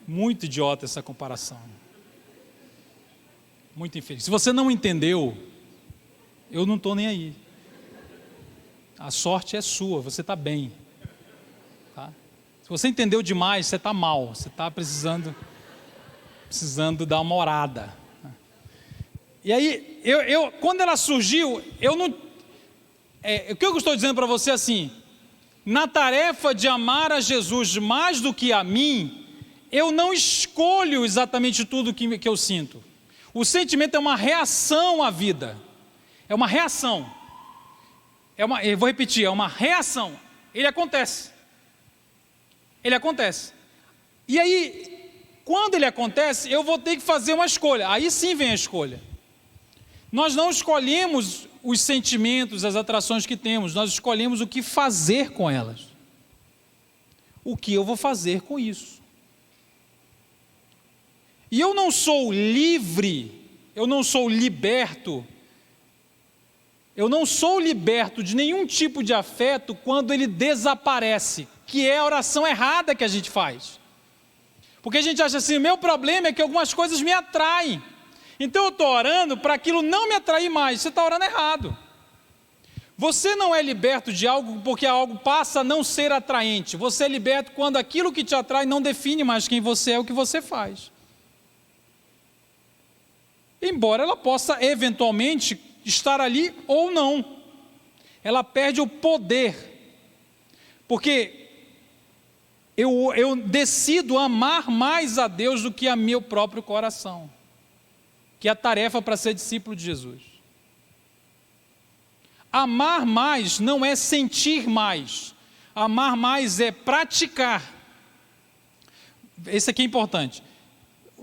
Muito idiota essa comparação. Muito infeliz. Se você não entendeu, eu não estou nem aí. A sorte é sua, você está bem. Tá? Se você entendeu demais, você está mal. Você está precisando dar uma orada. E aí, quando ela surgiu, eu não... o que eu estou dizendo para você assim, na tarefa de amar a Jesus mais do que a mim, eu não escolho exatamente tudo que eu sinto. O sentimento é uma reação à vida. É uma reação. Eu vou repetir, é uma reação. Ele acontece. E aí, quando ele acontece, eu vou ter que fazer uma escolha. Aí sim vem a escolha. Nós não escolhemos os sentimentos, as atrações que temos, nós escolhemos o que fazer com elas. O que eu vou fazer com isso? E eu não sou livre, eu não sou liberto de nenhum tipo de afeto quando ele desaparece, que é a oração errada que a gente faz. Porque a gente acha assim, o meu problema é que algumas coisas me atraem. Então eu estou orando para aquilo não me atrair mais. Você está orando errado. Você não é liberto de algo porque algo passa a não ser atraente. Você é liberto quando aquilo que te atrai não define mais quem você é, o que você faz. Embora ela possa eventualmente estar ali ou não. Ela perde o poder. Porque eu decido amar mais a Deus do que a meu próprio coração. Que é a tarefa para ser discípulo de Jesus. Amar mais não é sentir mais. Amar mais é praticar. Esse aqui é importante.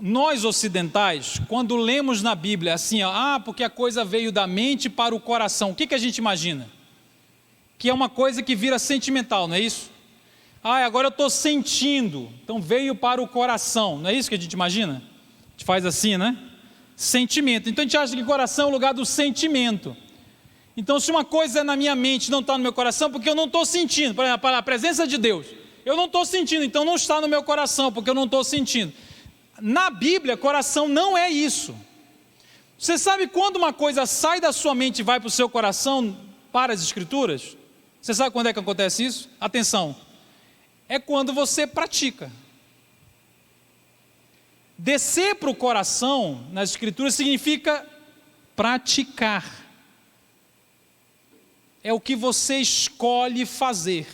Nós ocidentais, quando lemos na Bíblia assim, porque a coisa veio da mente para o coração, o que a gente imagina? Que é uma coisa que vira sentimental, não é isso? Agora eu estou sentindo, então veio para o coração, não é isso que a gente imagina? A gente faz assim, né? Sentimento. Então a gente acha que o coração é o lugar do sentimento. Então se uma coisa é na minha mente, não está no meu coração, porque eu não estou sentindo. Por exemplo, a presença de Deus. Eu não estou sentindo, então não está no meu coração, porque eu não estou sentindo. Na Bíblia, coração não é isso. Você sabe quando uma coisa sai da sua mente e vai para o seu coração, para as Escrituras? Você sabe quando é que acontece isso? Atenção, é quando você pratica. Descer para o coração, nas Escrituras, significa praticar. É o que você escolhe fazer.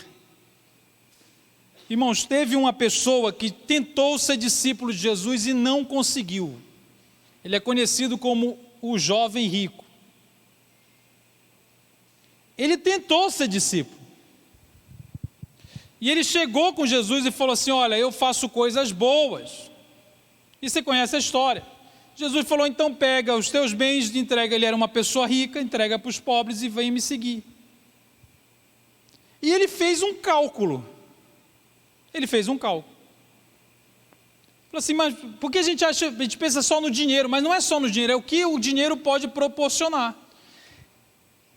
Irmãos, teve uma pessoa que tentou ser discípulo de Jesus e não conseguiu. Ele é conhecido como o jovem rico. Ele tentou ser discípulo. E ele chegou com Jesus e falou assim: olha, eu faço coisas boas. E você conhece a história. Jesus falou: então pega os teus bens e entrega. Ele era uma pessoa rica, entrega para os pobres e vem me seguir. E ele fez um cálculo. Falou assim: mas por que a gente pensa só no dinheiro? Mas não é só no dinheiro, é o que o dinheiro pode proporcionar.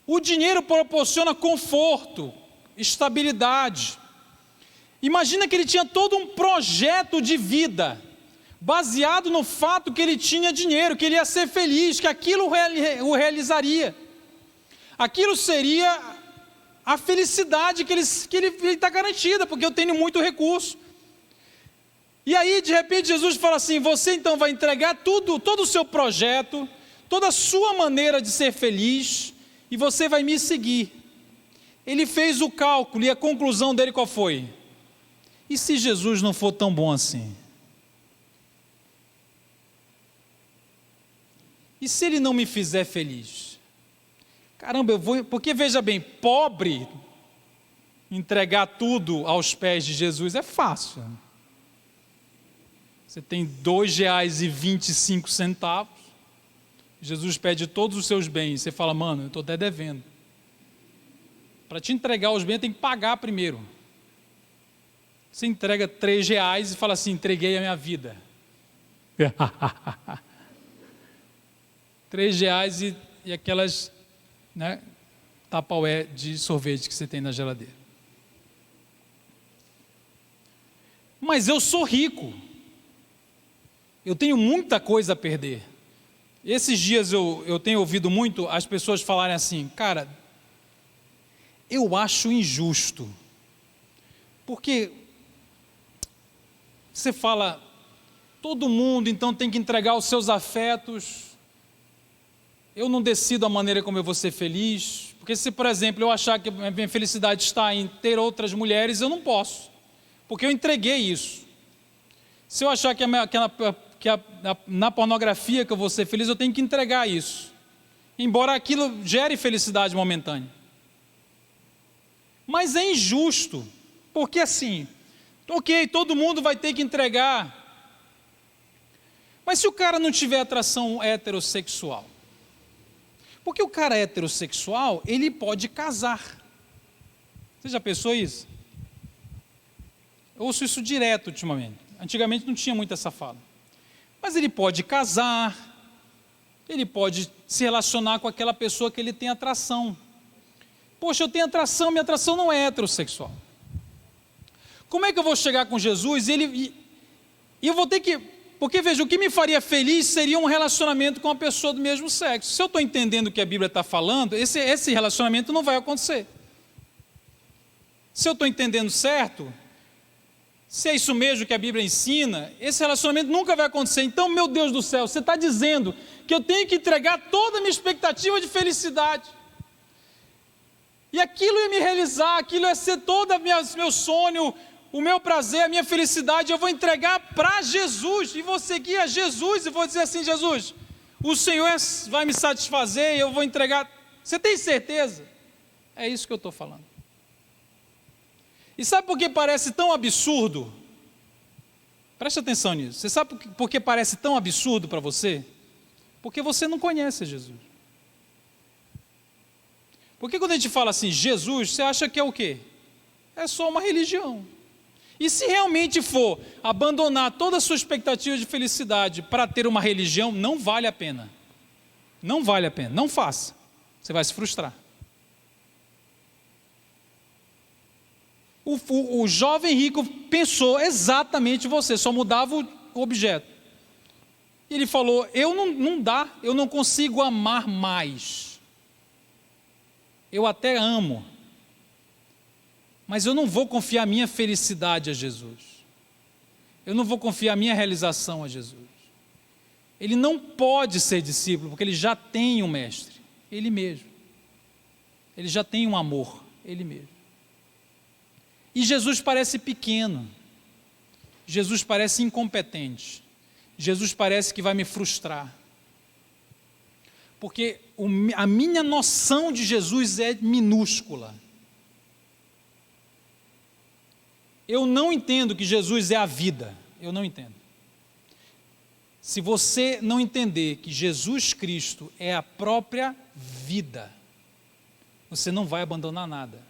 O dinheiro proporciona conforto, estabilidade. Imagina que ele tinha todo um projeto de vida, baseado no fato que ele tinha dinheiro, que ele ia ser feliz, que aquilo o realizaria. Aquilo seria a felicidade que ele está garantida, porque eu tenho muito recurso. E aí, de repente, Jesus fala assim: você então vai entregar tudo, todo o seu projeto, toda a sua maneira de ser feliz, e você vai me seguir. Ele fez o cálculo e a conclusão dele qual foi? E se Jesus não for tão bom assim? E se ele não me fizer feliz? Caramba, eu vou... Porque veja bem, pobre entregar tudo aos pés de Jesus é fácil. Você tem R$2,25, Jesus pede todos os seus bens, você fala: mano, eu estou até devendo. Para te entregar os bens tem que pagar primeiro. Você entrega R$3 e fala assim: entreguei a minha vida. R$3 e aquelas, né, Tupperware de sorvete que você tem na geladeira. Mas eu sou rico. Eu tenho muita coisa a perder. Esses dias eu tenho ouvido muito as pessoas falarem assim: cara, eu acho injusto. Porque você fala, todo mundo então tem que entregar os seus afetos. Eu não decido a maneira como eu vou ser feliz. Porque se, por exemplo, eu achar que a minha felicidade está em ter outras mulheres, eu não posso. Porque eu entreguei isso. Se eu achar que na pornografia que eu vou ser feliz, eu tenho que entregar isso. Embora aquilo gere felicidade momentânea. Mas é injusto. Porque assim, ok, todo mundo vai ter que entregar. Mas se o cara não tiver atração heterossexual? Porque o cara heterossexual, ele pode casar. Você já pensou isso? Eu ouço isso direto ultimamente. Antigamente não tinha muito essa fala. Mas ele pode casar, ele pode se relacionar com aquela pessoa que ele tem atração. Poxa, eu tenho atração, minha atração não é heterossexual. Como é que eu vou chegar com Jesus e eu vou ter que... Porque veja, o que me faria feliz seria um relacionamento com uma pessoa do mesmo sexo. Se eu estou entendendo o que a Bíblia está falando, esse relacionamento não vai acontecer. Se eu estou entendendo certo... Se é isso mesmo que a Bíblia ensina, esse relacionamento nunca vai acontecer. Então, meu Deus do céu, você está dizendo que eu tenho que entregar toda a minha expectativa de felicidade. E aquilo ia me realizar, aquilo ia ser todo o meu sonho, o meu prazer, a minha felicidade, eu vou entregar para Jesus. E vou seguir a Jesus e vou dizer assim: Jesus, o Senhor vai me satisfazer e eu vou entregar. Você tem certeza? É isso que eu estou falando. E sabe por que parece tão absurdo? Preste atenção nisso. Você sabe por que parece tão absurdo para você? Porque você não conhece Jesus. Porque quando a gente fala assim, Jesus, você acha que é o quê? É só uma religião. E se realmente for abandonar toda a sua expectativa de felicidade para ter uma religião, não vale a pena. Não vale a pena. Não faça. Você vai se frustrar. O jovem rico pensou exatamente você, só mudava o objeto. Ele falou, não dá, eu não consigo amar mais. Eu até amo, mas eu não vou confiar minha felicidade a Jesus. Eu não vou confiar minha realização a Jesus. Ele não pode ser discípulo, porque ele já tem um mestre, ele mesmo. Ele já tem um amor, ele mesmo. E Jesus parece pequeno. Jesus parece incompetente. Jesus parece que vai me frustrar. Porque a minha noção de Jesus é minúscula. Eu não entendo que Jesus é a vida. Eu não entendo. Se você não entender que Jesus Cristo é a própria vida, você não vai abandonar nada.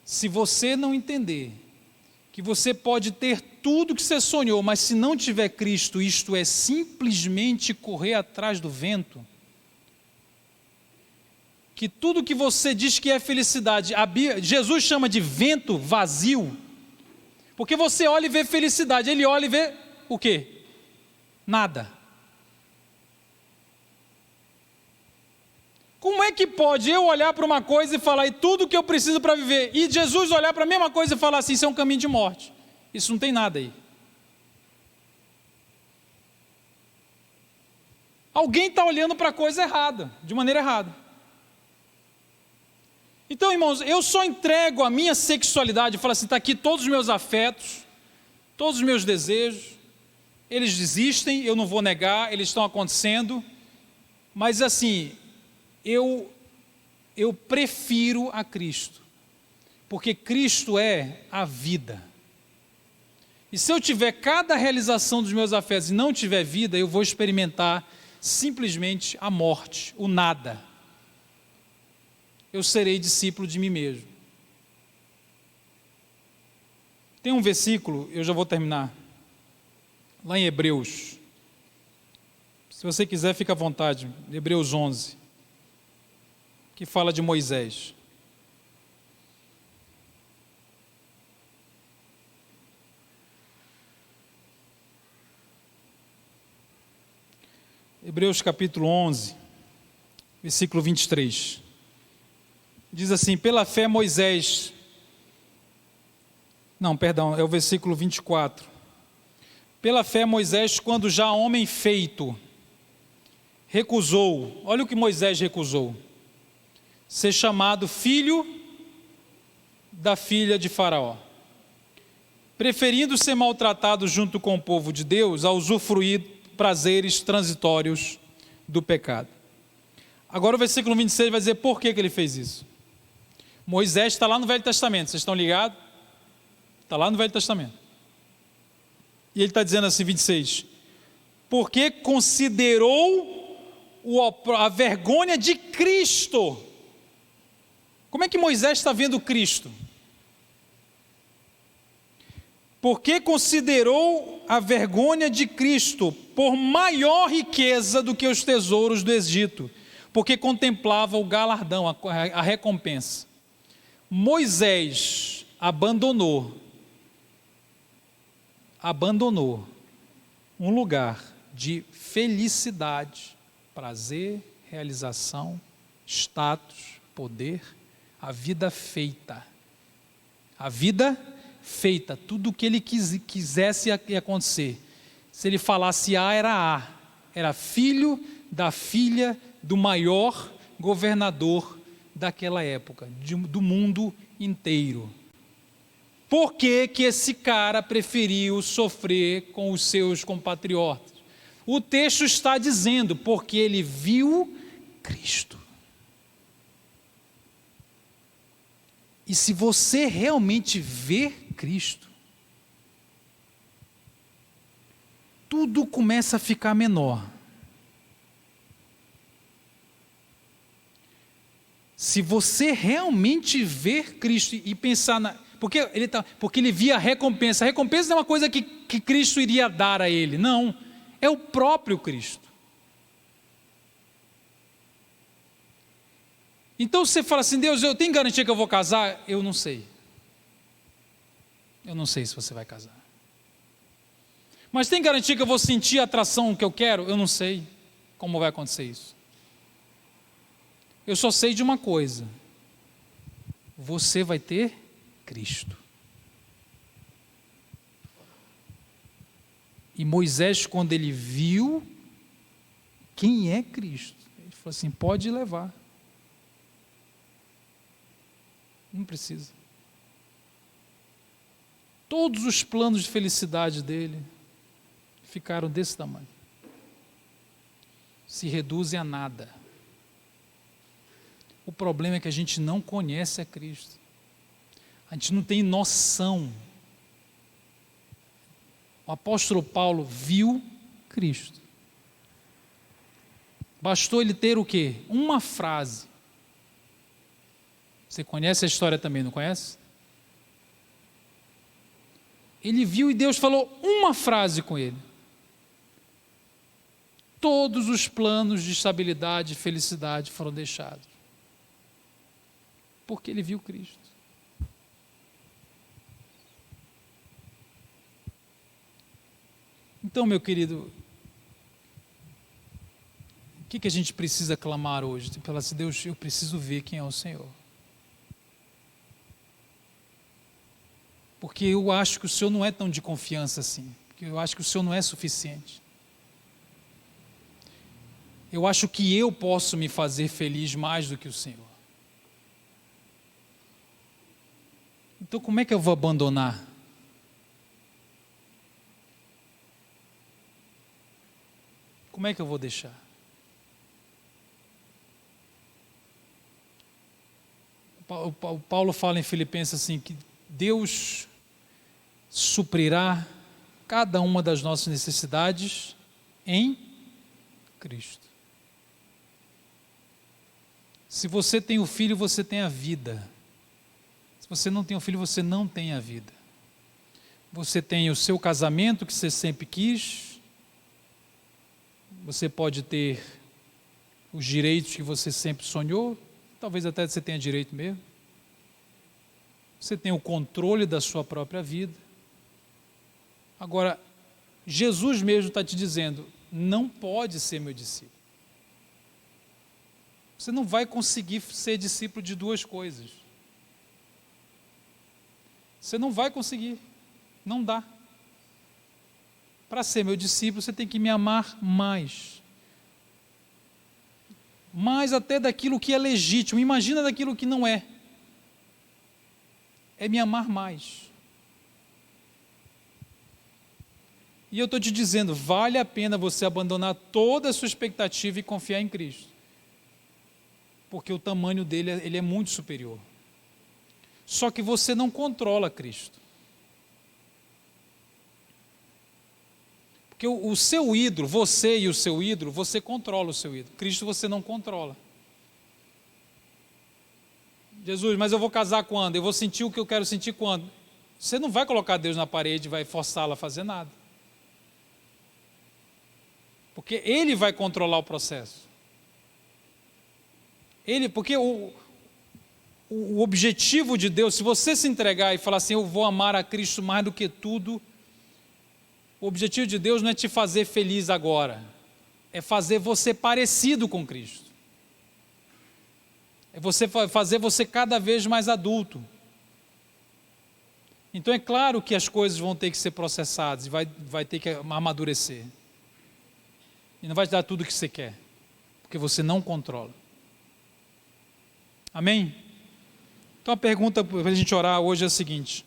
Se você não entender que você pode ter tudo que você sonhou, mas se não tiver Cristo, isto é simplesmente correr atrás do vento, que tudo que você diz que é felicidade, Jesus chama de vento vazio, porque você olha e vê felicidade, ele olha e vê o quê? Nada. Como é que pode eu olhar para uma coisa e falar, e tudo que eu preciso para viver, e Jesus olhar para a mesma coisa e falar assim, isso é um caminho de morte, isso não tem nada aí. Alguém está olhando para a coisa errada, de maneira errada. Então, irmãos, eu só entrego a minha sexualidade, e falo assim, está aqui todos os meus afetos, todos os meus desejos, eles existem, eu não vou negar, eles estão acontecendo, mas assim, eu prefiro a Cristo, porque Cristo é a vida. E se eu tiver cada realização dos meus afetos e não tiver vida, eu vou experimentar simplesmente a morte, o nada. Eu serei discípulo de mim mesmo. Tem um versículo, eu já vou terminar, lá em Hebreus. Se você quiser, fica à vontade, Hebreus 11. Que fala de Moisés. Hebreus capítulo 11, versículo 23. Diz assim, pela fé Moisés... Não, perdão, é o versículo 24. Pela fé Moisés, quando já homem feito, recusou, olha o que Moisés recusou, ser chamado filho da filha de Faraó, preferindo ser maltratado junto com o povo de Deus a usufruir prazeres transitórios do pecado. Agora o versículo 26 vai dizer por que ele fez isso. Moisés está lá no Velho Testamento, vocês estão ligados? Está lá no Velho Testamento. E ele está dizendo assim, 26, porque considerou a vergonha de Cristo. Como é que Moisés está vendo Cristo? Porque considerou a vergonha de Cristo por maior riqueza do que os tesouros do Egito, porque contemplava o galardão, a recompensa. Moisés abandonou um lugar de felicidade, prazer, realização, status, poder, a vida feita, tudo o que ele quisesse acontecer. Se ele falasse A, era filho da filha do maior governador daquela época, do mundo inteiro. Por que que esse cara preferiu sofrer com os seus compatriotas? O texto está dizendo, porque ele viu Cristo. E se você realmente ver Cristo, tudo começa a ficar menor. Se você realmente ver Cristo e pensar porque ele via a recompensa. A recompensa não é uma coisa que Cristo iria dar a ele. Não, é o próprio Cristo. Então você fala assim, Deus, eu tenho garantia que eu vou casar? Eu não sei. Eu não sei se você vai casar. Mas tem garantia que eu vou sentir a atração que eu quero? Eu não sei como vai acontecer isso. Eu só sei de uma coisa. Você vai ter Cristo. E Moisés, quando ele viu quem é Cristo, ele falou assim, pode levar. Não precisa. Todos os planos de felicidade dele ficaram desse tamanho. Se reduzem a nada. O problema é que a gente não conhece a Cristo. A gente não tem noção. O apóstolo Paulo viu Cristo. Bastou ele ter o quê? Uma frase. Você conhece a história também, não conhece? Ele viu e Deus falou uma frase com ele. Todos os planos de estabilidade e felicidade foram deixados. Porque ele viu Cristo. Então, meu querido, o que a gente precisa clamar hoje? Falar assim, Deus, eu preciso ver quem é o Senhor. Porque eu acho que o Senhor não é tão de confiança assim. Porque eu acho que o Senhor não é suficiente. Eu acho que eu posso me fazer feliz mais do que o Senhor. Então como é que eu vou abandonar? Como é que eu vou deixar? O Paulo fala em Filipenses assim, que Deus suprirá cada uma das nossas necessidades em Cristo. Se você tem o filho, você tem a vida. Se você não tem o filho, você não tem a vida. Você tem o seu casamento que você sempre quis. Você pode ter os direitos que você sempre sonhou. Talvez até você tenha direito mesmo. Você tem o controle da sua própria vida. Agora, Jesus mesmo está te dizendo, não pode ser meu discípulo. Você não vai conseguir ser discípulo de duas coisas. Você não vai conseguir. Não dá. Para ser meu discípulo, você tem que me amar mais. Mais até daquilo que é legítimo. Imagina daquilo que não é. É me amar mais. E eu estou te dizendo, vale a pena você abandonar toda a sua expectativa e confiar em Cristo. Porque o tamanho dele ele é muito superior. Só que você não controla Cristo. Porque o seu ídolo, você e o seu ídolo, você controla o seu ídolo. Cristo você não controla. Jesus, mas eu vou casar quando? Eu vou sentir o que eu quero sentir quando? Você não vai colocar Deus na parede e vai forçá-lo a fazer nada. Porque Ele vai controlar o processo. Porque o objetivo de Deus, se você se entregar e falar assim, eu vou amar a Cristo mais do que tudo, o objetivo de Deus não é te fazer feliz agora, é fazer você parecido com Cristo. É fazer você cada vez mais adulto. Então é claro que as coisas vão ter que ser processadas e vai ter que amadurecer. E não vai te dar tudo o que você quer, porque você não controla. Amém? Então a pergunta para a gente orar hoje é a seguinte: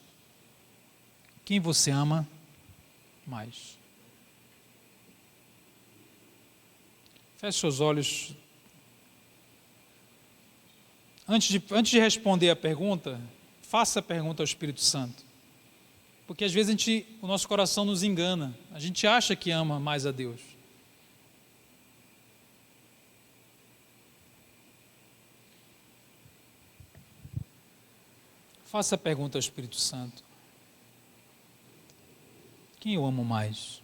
quem você ama mais? Feche seus olhos. Antes de responder a pergunta, faça a pergunta ao Espírito Santo. Porque às vezes o nosso coração nos engana. A gente acha que ama mais a Deus. Faça a pergunta ao Espírito Santo. Quem eu amo mais?